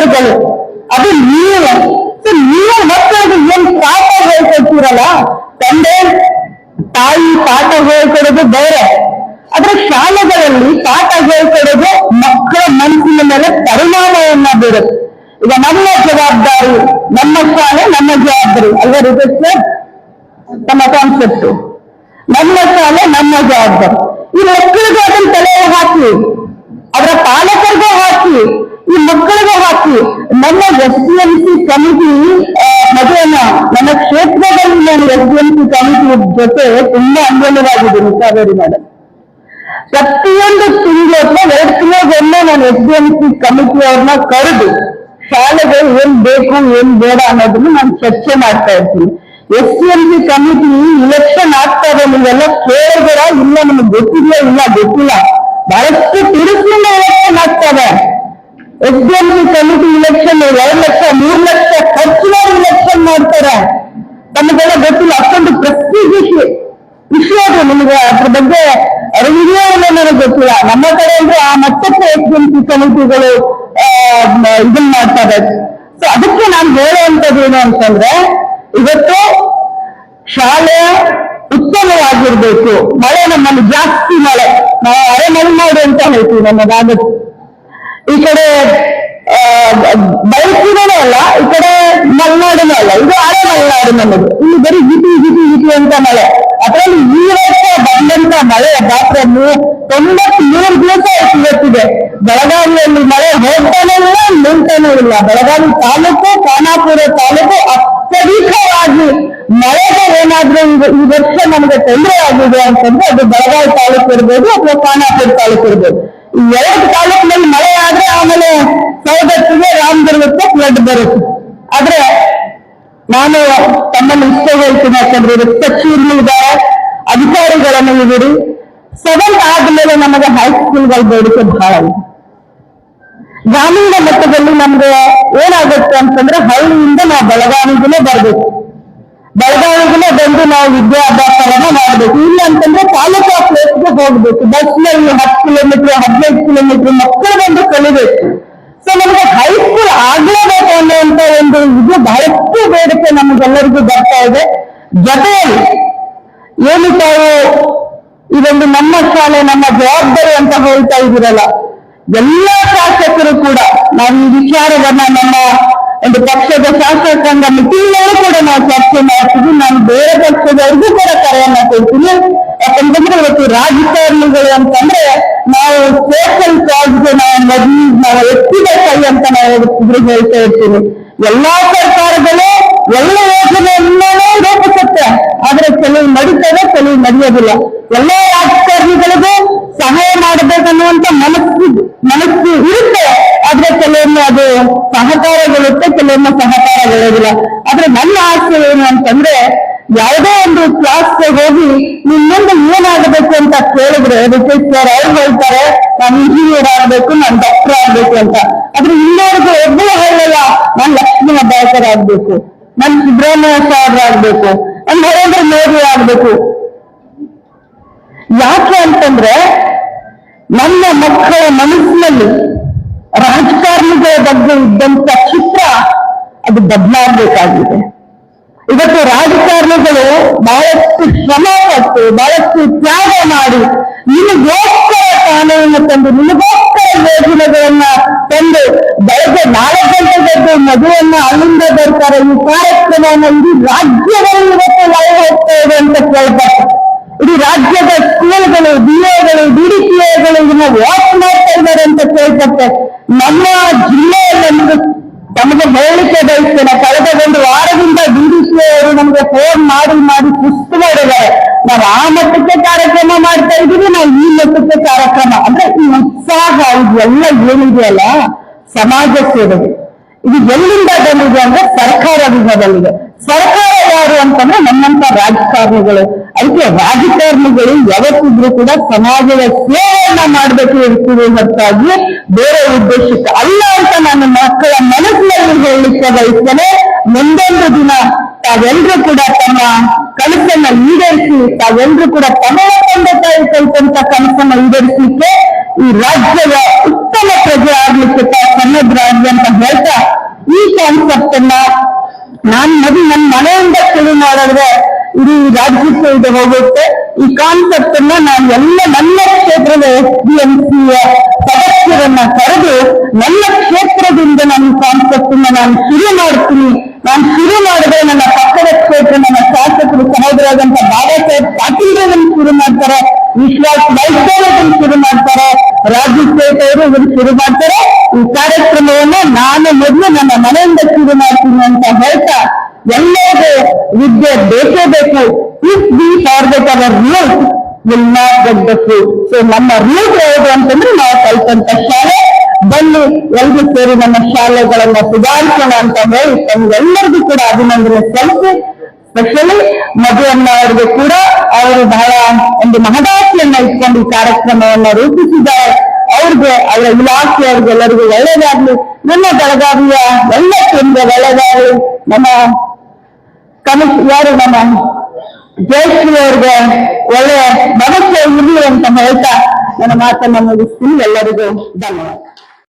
ಶಾಲೆಗಳು, ಅದು ನೀವು ಮಕ್ಕಳಿಗೆ ಏನ್ ಪಾಠ ಹೇಳ್ಕೊಡ್ತೀರಲ್ಲ, ತಂದೆ ತಾಯಿ ಪಾಠ ಹೇಳ್ಕೊಡೋದು ಬೇರೆ, ಆದ್ರೆ ಶಾಲೆಗಳಲ್ಲಿ ಪಾಠ ಹೇಳ್ಕೊಡೋದು ಮಕ್ಕಳ ಮನಸ್ಸಿನ ಮೇಲೆ ಪರಿಣಾಮವನ್ನ ಬೀರುತ್ತೆ. ಈಗ ನಮ್ಮ ಜವಾಬ್ದಾರಿ, ನಮ್ಮ ಶಾಲೆ ನಮ್ಮ ಜವಾಬ್ದಾರಿ ಅಲ್ವಾ ಸರ್? ನಮ್ಮ ಕಾನ್ಸೆಪ್ಟ್ ನಮ್ಮ ಶಾಲೆ ನಮ್ಮ ಜವಾಬ್ದಾರಿ. ಈ ಮಕ್ಕಳಿಗೆ ಅದನ್ನ ತಲೆಗೆ ಹಾಕಿ, ಅವರ ಪಾಲಕರಿಗೂ ಹಾಕಿ, ಈ ಮಕ್ಕಳಿಗೂ ಹಾಕಿ. ನಮ್ಮ SDMC ಕಮಿಟಿ ಮದುವೆನ ನನ್ನ ಕ್ಷೇತ್ರದಲ್ಲಿ ನಾನು SDMC ಕಮಿಟಿ ಜೊತೆ ತುಂಬಾ ಅನ್ವಯವಾಗಿದ್ದೀನಿ ಕಾವೇರಿ ಮೇಡಮ್. ಪ್ರತಿಯೊಂದು ತಿಂಗಳು ಅಥವಾ 2 ತಿಂಗಳಿಗೊಮ್ಮೆ ನಾನು SDMC ಕಮಿಟಿ ಅವ್ರನ್ನ ಕರೆದು ಶಾಲೆಗೆ ಏನ್ ಬೇಕು ಏನ್ ಬೇಡ ಅನ್ನೋದನ್ನು ನಾನು ಚರ್ಚೆ ಮಾಡ್ತಾ ಇರ್ತೀನಿ. SDMC ಕಮಿಟಿ ಇಲೆಕ್ಷನ್ ಆಗ್ತದೆ, ನೀವೆಲ್ಲ ಕೇಳಿದಿರ ಇಲ್ಲ, ನಿಮ್ಗೆ ಗೊತ್ತಿದೆಯಾ ಇಲ್ಲ ಗೊತ್ತಿಲ್ಲ, ಬಹಳಷ್ಟು ತಿರುಸಿನ ಇಲೆಕ್ಷನ್ ಆಗ್ತವೆ. SDMC committee election 2 lakh 3 lakh ಖರ್ಚಿನ ಇಲೆಕ್ಷನ್ ಮಾಡ್ತಾರೆ. ತಮಗೆಲ್ಲ ಗೊತ್ತಿಲ್ಲ, ಅಷ್ಟೊಂದು ಪ್ರೆಸ್ಟೀಜಿಯಸ್ ವಿಷಯ ಅದು. ನಿಮಗೆ ಅದ್ರ ಬಗ್ಗೆ ಅರಿವಿದೆಯೋ ಇಲ್ಲ ನನಗೆ ಗೊತ್ತಿಲ್ಲ. ನಮ್ಮ ಕಡೆ ಅಂದ್ರೆ ಆ ಮಟ್ಟಕ್ಕೆ SDMC ಕಮಿಟಿಗಳು ಇದನ್ನ ಮಾಡ್ತಾರೆ. ಸೊ ಅದಕ್ಕೆ ನಾನು ಹೇಳುವಂಥದ್ದು ಏನು ಅಂತಂದ್ರೆ, ಇವತ್ತು ಶಾಲೆ ಉತ್ತಮವಾಗಿರ್ಬೇಕು. ಮಳೆ ನಮ್ಮಲ್ಲಿ ಜಾಸ್ತಿ ಮಳೆ, ನಾವು ಅರೆ ಮಲೆನಾಡು ಅಂತ ಹೇಳ್ತೀವಿ ನಮ್ಮ ಭಾಗಕ್ಕೆ. ಈ ಕಡೆ ಬಯಸಿನೂ ಅಲ್ಲ, ಈ ಕಡೆ ಮಲೆನಾಡಿನೂ ಅಲ್ಲ, ಇದು ಅರೆ ಮಲೆನಾಡು ನಮ್ಮದು. ಇಲ್ಲಿ ಬರೀ ಜಿಟಿ ಅಂತ ಮಳೆ. ಅದರಲ್ಲಿ ಈ ವರ್ಷ ಬಂದಂತ ಮಳೆ ಗಾತ್ರ 93 ದಿವಸ ಇವತ್ತಿದೆ. ಬೆಳಗಾವಿಯಲ್ಲಿ ಮಳೆ ಹೋಗ್ತಾನೆ ಇಲ್ಲ, ನಿಲ್ತಾನೂ ಇಲ್ಲ. ಬೆಳಗಾವಿ ತಾಲೂಕು, ಖಾನಾಪುರ ತಾಲೂಕು ಅತ್ಯಧಿಕವಾಗಿ ಮಳೆಗೆ ಏನಾದ್ರೂ ಈ ವರ್ಷ ನಮಗೆ ತೊಂದರೆ ಆಗಿದೆ ಅಂತಂದ್ರೆ ಅದು ಬೆಳಗಾವಿ ತಾಲೂಕು ಇರ್ಬೋದು ಅಥವಾ ಖಾನಾಪುರ ತಾಲೂಕು ಇರ್ಬೋದು. ಈ 2 ತಾಲೂಕಿನಲ್ಲಿ ಮಳೆ ಆದ್ರೆ ಆಮೇಲೆ ಸೌದತ್ತಿಗೆ ರಾಮದುರ್ಗಕ್ಕೆ ಫ್ಲಡ್ ಬರುತ್ತೆ. ಆದ್ರೆ ನಾನು ತಮ್ಮನ್ನು ಇಷ್ಟ ಹೇಳ್ತೀನಿ, ಯಾಕಂದ್ರೆ ಸಚಿವರು ಇದ್ದಾರೆ, ಅಧಿಕಾರಿಗಳನ್ನು ಇದ್ದೀರಿ. 7th ಆದ್ಮೇಲೆ ನಮಗೆ ಹೈಸ್ಕೂಲ್ಗಳ ಬೇಡಿಕೆ ಬಹಳ ಇದೆ. ಗ್ರಾಮೀಣ ಮಟ್ಟದಲ್ಲಿ ನಮ್ಗೆ ಏನಾಗುತ್ತೆ ಅಂತಂದ್ರೆ ಹಳ್ಳಿಯಿಂದ ನಾವು ಬೆಳಗಾವಿಗೆ ಬರ್ಬೇಕು, ಬೆಳಗಾವಿಗೆ ಬಂದು ನಾವು ವಿದ್ಯಾಭ್ಯಾಸವನ್ನ ಮಾಡಬೇಕು. ಇಲ್ಲ ಅಂತಂದ್ರೆ ತಾಲೂಕು ಪ್ಲೇಸ್ಗೆ ಹೋಗ್ಬೇಕು, ಬಸ್ನಲ್ಲಿ 10 ಕಿಲೋಮೀಟರ್ 15 ಕಿಲೋಮೀಟರ್ ಮಕ್ಕಳು ಬಂದು ಕಲಿಬೇಕು. ಸೊ ನಮಗೆ ಹೈಸ್ಕೂಲ್ ಆಗ್ಲೇಬೇಕು ಅನ್ನುವಂತ ಒಂದು ಇದು ಬಹಳಷ್ಟು ಬೇಡಿಕೆ ನಮಗೆಲ್ಲರಿಗೂ ಬರ್ತಾ ಇದೆ. ಜೊತೆಯಲ್ಲಿ ಏನು ತಾವು ಇದೊಂದು ನಮ್ಮ ಶಾಲೆ ನಮ್ಮ ಜವಾಬ್ದಾರಿ ಅಂತ ಹೇಳ್ತಾ ಇದ್ದೀರಲ್ಲ, ಎಲ್ಲ ಶಾಸಕರು ಕೂಡ ನಾವು ಈ ವಿಚಾರವನ್ನ ನಮ್ಮ ಒಂದು ಪಕ್ಷದ ಶಾಸಕಾಂಗ ಮೀಟಿಂಗ್ನಲ್ಲೂ ಕೂಡ ನಾವು ಚರ್ಚೆ ಮಾಡ್ತೀವಿ. ನಾನು ಬೇರೆ ಪಕ್ಷದವ್ರಿಗೂ ಕೂಡ ಕರೆಯನ್ನ ಕೊಡ್ತೀನಿ. ಯಾಕಂತಂದ್ರೆ ಇವತ್ತು ರಾಜಕಾರಣಿಗಳು ಅಂತಂದ್ರೆ ನಾವು ಸೋಷಿಯಲ್ ಕಾಸ್ಗೆ ನಾವು ಎತ್ತಿದ ಕೈ ಅಂತ ನಾವು ಹೇಳ್ತಾ ಇರ್ತೀವಿ. ಎಲ್ಲಾ ಸರ್ಕಾರಗಳು ಎಲ್ಲ ಯೋಜನೆಯನ್ನೇ ರೂಪಿಸುತ್ತೆ, ಆದ್ರೆ ಕೆಲವು ನಡೀತದೆ, ಕೆಲವು ನಡೆಯೋದಿಲ್ಲ. ಎಲ್ಲ ರಾಜಕಾರಣಿಗಳಿಗೂ ಸಹಾಯ ಮಾಡಬೇಕನ್ನುವಂತ ಮನಸ್ಸು ಇರುತ್ತೆ, ಆದ್ರೆ ಕೆಲವೊಮ್ಮೆ ಅದು ಸಹಕಾರಗೊಳ್ಳುತ್ತೆ, ಕೆಲವೊಮ್ಮೆ ಸಹಕಾರಗೊಳ್ಳೋದಿಲ್ಲ. ಆದ್ರೆ ನನ್ನ ಆಸೆ ಏನು ಅಂತಂದ್ರೆ, ಯಾವುದೇ ಒಂದು ಕ್ಲಾಸ್ಗೆ ಹೋಗಿ ನಿಮ್ ಮುಂದೆ ಏನಾಗಬೇಕು ಅಂತ ಕೇಳಿದ್ರೆ ಸರ್ ಅವ್ರು ಹೇಳ್ತಾರೆ ನಾನು ಇಂಜಿನಿಯರ್ ಆಗ್ಬೇಕು, ನಾನು ಡಾಕ್ಟರ್ ಆಗ್ಬೇಕು ಅಂತ. ಆದ್ರೆ ಇನ್ನೊರ್ಗು ಒಬ್ಬರು ಹೇಳಲ್ಲ ನಾನು ಲಕ್ಷ್ಮೀ ಹೆಬ್ಬಾಳ್ಕರ್ ಆಗ್ಬೇಕು, ನಾನು ಸಿದ್ದರಾಮಯ್ಯ ಸಾಹೇಬ್ರ ಆಗ್ಬೇಕು, ನಾನು ನರೇಂದ್ರ ಮೋದಿ ಆಗ್ಬೇಕು. ಯಾಕೆ ಅಂತಂದ್ರೆ ನನ್ನ ಮಕ್ಕಳ ಮನಸ್ಸಿನಲ್ಲಿ ರಾಜಕಾರಣಿಗಳ ಬಗ್ಗೆ ಇದ್ದಂತ ಚಿತ್ರ ಅದು ಬದಲಾಗಬೇಕಾಗಿದೆ. ಇವತ್ತು ರಾಜಕಾರಣಿಗಳು ಬಹಳಷ್ಟು ಶ್ರಮ ಪಟ್ಟು ಬಹಳಷ್ಟು ತ್ಯಾಗ ಮಾಡಿ ನಿಮಗೋಸ್ಕರ ಕಾನೂನನ್ನು ತಂದು ನಿಮಗೋಸ್ಕರ ಯೋಜನೆಗಳನ್ನ ತಂದು ಬೆಳಗ್ಗೆ 4 ಗಂಟೆಗೆ ಮದುವೆಯನ್ನ ಅಲ್ಲಿಂದ ಬರ್ತಾರೆ. ಈ ಕಾರ್ಯಕ್ರಮವನ್ನು ಇಡೀ ರಾಜ್ಯದಲ್ಲಿ ಇವತ್ತು ಲೈವ್ ಹೋಗ್ತಾ ಇದೆ ಅಂತ ಕೇಳ್ತಾರೆ. ಇಡೀ ರಾಜ್ಯದ ಸ್ಕೂಲ್ಗಳು, BAಗಳು, DDPAಗಳು ಇದನ್ನ ವಾಚ್ ಮಾಡ್ತಾ ಇದ್ದಾರೆ ಅಂತ ಕೇಳ್ಪಟ್ಟೆ. ನಮ್ಮ ಜಿಲ್ಲೆಯಲ್ಲಿ ನಮಗೆ ಹೇಳಲಿಕ್ಕೆ ಬಯಸ್ತೇನೆ, ಕಳೆದ 1 ವಾರದಿಂದ DDPA ಅವರು ನಮಗೆ ಫೋನ್ ಮಾಡಿ ಸುಸ್ತು ಮಾಡಿದ್ದಾರೆ. ನಾವು ಆ ಮಟ್ಟಕ್ಕೆ ಕಾರ್ಯಕ್ರಮ ಮಾಡ್ತಾ ಇದ್ದೀವಿ, ನಾವು ಈ ಮಟ್ಟಕ್ಕೆ ಕಾರ್ಯಕ್ರಮ ಅಂದ್ರೆ ಈ ಉತ್ಸಾಹ ಇದೆಲ್ಲ ಏನಿದೆಯಲ್ಲ ಸಮಾಜ ಸೇವೆಗೆ ಇದು ಎಲ್ಲಿಂದ ಬಂದಿದೆ ಅಂದ್ರೆ ಸರ್ಕಾರದಿಂದ ಬಂದಿದೆ. ಸರ್ಕಾರ ಯಾರು ಅಂತಂದ್ರೆ ನಮ್ಮಂತ ರಾಜಕಾರಣಿಗಳು. ಅದಕ್ಕೆ ರಾಜಕಾರಣಿಗಳು ಯಾವತ್ತಿದ್ರು ಕೂಡ ಸಮಾಜದ ಸೇವೆಯನ್ನ ಮಾಡಬೇಕು ಇರ್ತೀವಿ ಹೊರತಾಗಿ ಬೇರೆ ಉದ್ದೇಶಕ್ಕೆ ಅಲ್ಲ ಅಂತ ನಾನು ಮಕ್ಕಳ ಮನಸ್ಸಿನಲ್ಲಿ ಹೇಳಲಿಕ್ಕೆ ಬಯಸ್ತೇನೆ. ಮುಂದೊಂದು ದಿನ ತಾವೆಲ್ಲರೂ ಕೂಡ ತಮ್ಮ ಕನಸನ್ನ ಈಡೇರಿಸಿ, ತಾವೆಲ್ಲರೂ ಕೂಡ ತಮ್ಮ ತಂದೆ ತಾಯಿ ಕಲ್ತಂತ ಕನಸನ್ನ ಈಡೇರಿಸಲಿಕ್ಕೆ ಈ ರಾಜ್ಯದ ಉತ್ತಮ ಪ್ರಜೆ ಆಗ್ಲಿಕ್ಕೆ ಸನ್ನದ್ಧರಾಗಿ ಅಂತ ಹೇಳ್ತಾ ಕಾನ್ಸೆಪ್ಟ್ ಅನ್ನ ನಾನು ನನ್ನ ಮನೆಯಿಂದ ಶುರು ಮಾಡಿದ್ರೆ ಇಡೀ ರಾಜ್ಯಕ್ಕೆ ಇದು ಹೋಗುತ್ತೆ. ಈ ಕಾನ್ಸೆಪ್ಟ್ ಅನ್ನ ನಾನು ನನ್ನ ಕ್ಷೇತ್ರದ SDMC ಸದಸ್ಯರನ್ನ ಕರೆದು ನನ್ನ ಕ್ಷೇತ್ರದಿಂದ ನನ್ನ ಕಾನ್ಸೆಪ್ಟ್ ಅನ್ನ ನಾನು ಶುರು ಮಾಡ್ತೀನಿ. ನಾನು ಶುರು ಮಾಡಿದ್ರೆ ನನ್ನ ಪಕ್ಕದ ಕ್ಷೇತ್ರ ನನ್ನ ಶಾಸಕರು ಸಹೋದರಾದಂತ ಬಾಬಾ ಸಾಹೇಬ್ ಪಾಟೀಲ್ ಶುರು ಮಾಡ್ತಾರೆ, ವಿಶ್ವಾಸ್ ವೈದ್ಯರನ್ನು ಶುರು ಮಾಡ್ತಾರೆ, ರಾಜಶೇಖರ್ ಅವರು ಇದನ್ನು ಶುರು ಮಾಡ್ತಾರೆ. ಈ ಕಾರ್ಯಕ್ರಮವನ್ನ ನಾನು ಮೊದಲು ನನ್ನ ಮನೆಯಿಂದ ಶುರು ಮಾಡ್ತೀನಿ ಅಂತ ಹೇಳ್ತಾ, ಎಲ್ಲರಿಗೂ ವಿದ್ಯೆ ಬೇಕೇ ಬೇಕು. If we forget our root will not get the fruit. So ನಮ್ಮ ರೂಟ್ ಯಾವುದು ಅಂತಂದ್ರೆ ನಾವು ಕಲ್ತಂತ ಶಾಲೆ. ಬನ್ನಿ ಎಲ್ರೂ ಸೇರಿ ನಮ್ಮ ಶಾಲೆಗಳನ್ನ ಸುಧಾರಿಸೋಣ ಅಂತ ಹೇಳಿ ತಮ್ಗೆಲ್ಲರಿಗೂ ಕೂಡ ಅಭಿನಂದನೆ ಸಲ್ಲಿಸಿ, ಸ್ಪೆಷಲಿ ಮಧುವನ್ನ ಅವರಿಗೆ ಕೂಡ ಅವರು ಬಹಳ ಒಂದು ಮಹದಾಸೆಯನ್ನ ಇಟ್ಕೊಂಡು ಈ ಕಾರ್ಯಕ್ರಮವನ್ನ ರೂಪಿಸಿದ್ದಾರೆ. ಅವ್ರಿಗೆ ಅವರ ಇಲಾಖೆಯವ್ರಿಗೆ ಎಲ್ಲರಿಗೂ ಒಳ್ಳೆಯದಾಗ್ಲಿ, ನಮ್ಮ ಬೆಳಗಾವಿಯ ಎಲ್ಲ ಕೇಂದ್ರ ಒಳ್ಳೆಯದಾಗಲಿ, ನಮ್ಮ ನಮ್ಮ ಜಯಶ್ರೀ ಅವ್ರಿಗೆ ಒಳ್ಳೆಯ ಭವಿಷ್ಯ ಇರಲಿ ಅಂತ ಹೇಳ್ತಾ ನನ್ನ ಮಾತನ್ನು ಮುಗಿಸ್ತೀನಿ. ಎಲ್ಲರಿಗೂ ಧನ್ಯವಾದ.